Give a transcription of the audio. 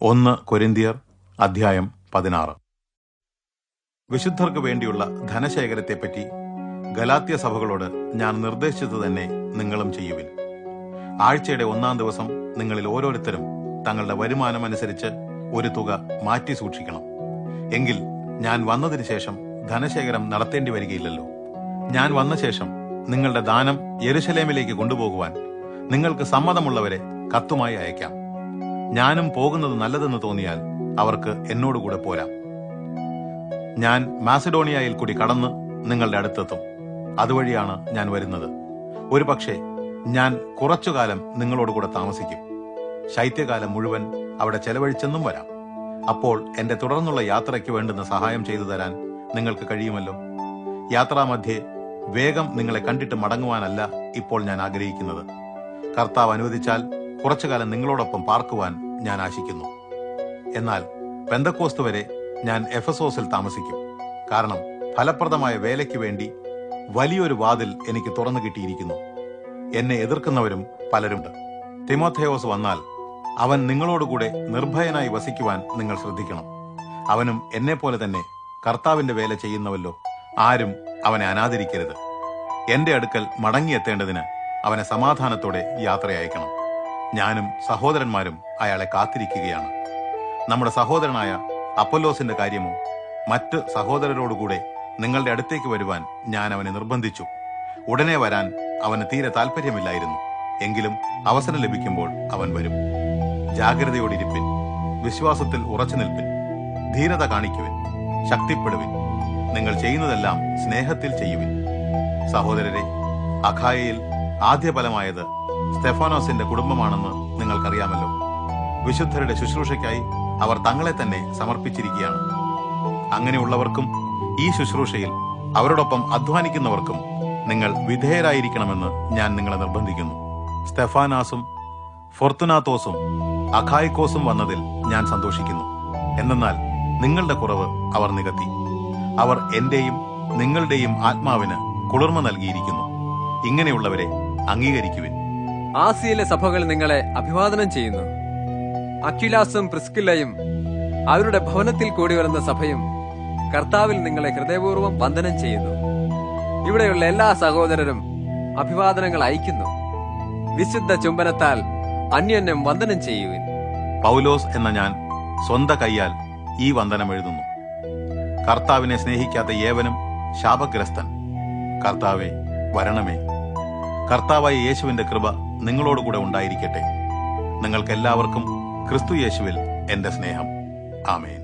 1 കൊരിന്ത്യർ അധ്യായം 16. വിശുദ്ധർക്ക് വേണ്ടിയുള്ള ധനശേഖരത്തെപ്പറ്റി ഗലാത്യ സഭകളോട് ഞാൻ നിർദ്ദേശിച്ചത് തന്നെ നിങ്ങളും ചെയ്യുവിൻ. ആഴ്ചയുടെ 1-ാം ദിവസം നിങ്ങളിൽ ഓരോരുത്തരും തങ്ങളുടെ വരുമാനമനുസരിച്ച് ഒരു തുക മാറ്റി സൂക്ഷിക്കണം. എങ്കിൽ ഞാൻ വന്നതിന് ശേഷം ധനശേഖരം നടത്തേണ്ടി വരികയില്ലല്ലോ. ഞാൻ വന്ന ശേഷം നിങ്ങളുടെ ദാനം യെരുശലേമിലേക്ക് കൊണ്ടുപോകുവാൻ നിങ്ങൾക്ക് സമ്മതമുള്ളവരെ കത്തുമായി അയക്കാം. ഞാനും പോകുന്നത് നല്ലതെന്ന് തോന്നിയാൽ അവർക്ക് എന്നോടുകൂടെ പോരാം. ഞാൻ മാസിഡോണിയയിൽ കൂടി കടന്ന് നിങ്ങളുടെ അടുത്തെത്തും. അതുവഴിയാണ് ഞാൻ വരുന്നത്. ഒരു പക്ഷേ ഞാൻ കുറച്ചുകാലം നിങ്ങളോടുകൂടെ താമസിക്കും. ശൈത്യകാലം മുഴുവൻ അവിടെ ചെലവഴിച്ചെന്നും വരാം. അപ്പോൾ എന്റെ തുടർന്നുള്ള യാത്രയ്ക്ക് വേണ്ടുന്ന സഹായം ചെയ്തു തരാൻ നിങ്ങൾക്ക് കഴിയുമല്ലോ. യാത്രാമധ്യേ വേഗം നിങ്ങളെ കണ്ടിട്ട് മടങ്ങുവാനല്ല ഇപ്പോൾ ഞാൻ ആഗ്രഹിക്കുന്നത്. കർത്താവ് അനുവദിച്ചാൽ കുറച്ചുകാലം നിങ്ങളോടൊപ്പം പാർക്കുവാൻ ഞാൻ ആശിക്കുന്നു. എന്നാൽ പെന്തക്കോസ്ത് വരെ ഞാൻ എഫെസോസിൽ താമസിക്കും. കാരണം ഫലപ്രദമായ വേലയ്ക്ക് വേണ്ടി വലിയൊരു വാതിൽ എനിക്ക് തുറന്നു കിട്ടിയിരിക്കുന്നു. എന്നെ എതിർക്കുന്നവരും പലരുണ്ട്. തിമോഥെയോസ് വന്നാൽ അവൻ നിങ്ങളോടുകൂടെ നിർഭയനായി വസിക്കുവാൻ നിങ്ങൾ ശ്രദ്ധിക്കണം. അവനും എന്നെപ്പോലെ തന്നെ കർത്താവിന്റെ വേല ചെയ്യുന്നവല്ലോ. ആരും അവനെ അനാദരിക്കരുത്. എന്റെ അടുക്കൽ മടങ്ങിയെത്തേണ്ടതിന് അവനെ സമാധാനത്തോടെ യാത്രയയക്കണം. ഞാനും സഹോദരന്മാരും അയാളെ കാത്തിരിക്കുകയാണ്. നമ്മുടെ സഹോദരനായ അപ്പൊല്ലോസിന്റെ കാര്യമോ, മറ്റ് സഹോദരരോടുകൂടെ നിങ്ങളുടെ അടുത്തേക്ക് വരുവാൻ ഞാൻ അവനെ നിർബന്ധിച്ചു. ഉടനെ വരാൻ അവന് തീരെ താല്പര്യമില്ലായിരുന്നു. എങ്കിലും അവസരം ലഭിക്കുമ്പോൾ അവൻ വരും. ജാഗ്രതയോടിരിപ്പിൻ, വിശ്വാസത്തിൽ ഉറച്ചു നിൽപ്പിൻ, ധീരത കാണിക്കുവിൻ, ശക്തിപ്പെടുവിൻ. നിങ്ങൾ ചെയ്യുന്നതെല്ലാം സ്നേഹത്തിൽ ചെയ്യുവിൻ. സഹോദരരെ, അഖായയിൽ ആദ്യഫലമായത് സ്തെഫാനോസിന്റെ കുടുംബമാണെന്ന് നിങ്ങൾക്കറിയാമല്ലോ. വിശുദ്ധരുടെ ശുശ്രൂഷയ്ക്കായി അവർ തങ്ങളെ തന്നെ സമർപ്പിച്ചിരിക്കുകയാണ്. അങ്ങനെയുള്ളവർക്കും ഈ ശുശ്രൂഷയിൽ അവരോടൊപ്പം അധ്വാനിക്കുന്നവർക്കും നിങ്ങൾ വിധേയരായിരിക്കണമെന്ന് ഞാൻ നിങ്ങളെ നിർബന്ധിക്കുന്നു. സ്തെഫാനാസും ഫൊർത്തുനാത്തോസും അഖായിക്കോസും വന്നതിൽ ഞാൻ സന്തോഷിക്കുന്നു. എന്തെന്നാൽ നിങ്ങളുടെ കുറവ് അവർ നികത്തി. അവർ എന്റെയും നിങ്ങളുടെയും ആത്മാവിന് കുളിർമ നൽകിയിരിക്കുന്നു. ഇങ്ങനെയുള്ളവരെ അംഗീകരിക്കുവിൻ. ആസിയയിലെ സഭകൾ നിങ്ങളെ അഭിവാദനം ചെയ്യുന്നു. അക്വിലാസും പ്രിസ്കില്ലയും അവരുടെ ഭവനത്തിൽ കൂടി വരുന്ന സഭയും കർത്താവിൽ നിങ്ങളെ ഹൃദയപൂർവ്വം വന്ദനം ചെയ്യുന്നു. ഇവിടെയുള്ള എല്ലാ സഹോദരരും അഭിവാദനങ്ങൾ അയക്കുന്നു. വിശുദ്ധ ചുംബനത്താൽ അന്യോന്യം വന്ദനം ചെയ്യുവിൻ. പൗലോസ് എന്ന ഞാൻ സ്വന്തം കൈയാൽ ഈ വന്ദനം എഴുതുന്നു. കർത്താവിനെ സ്നേഹിക്കാത്ത ഏവനും ശാപഗ്രസ്തൻ. കർത്താവേ, വരണമേ. കർത്താവായ യേശുവിന്റെ കൃപ നിങ്ങളോടുകൂടെ ഉണ്ടായിരിക്കട്ടെ. നിങ്ങൾക്കെല്ലാവർക്കും ക്രിസ്തു യേശുവിൽ എന്റെ സ്നേഹം. ആമേൻ.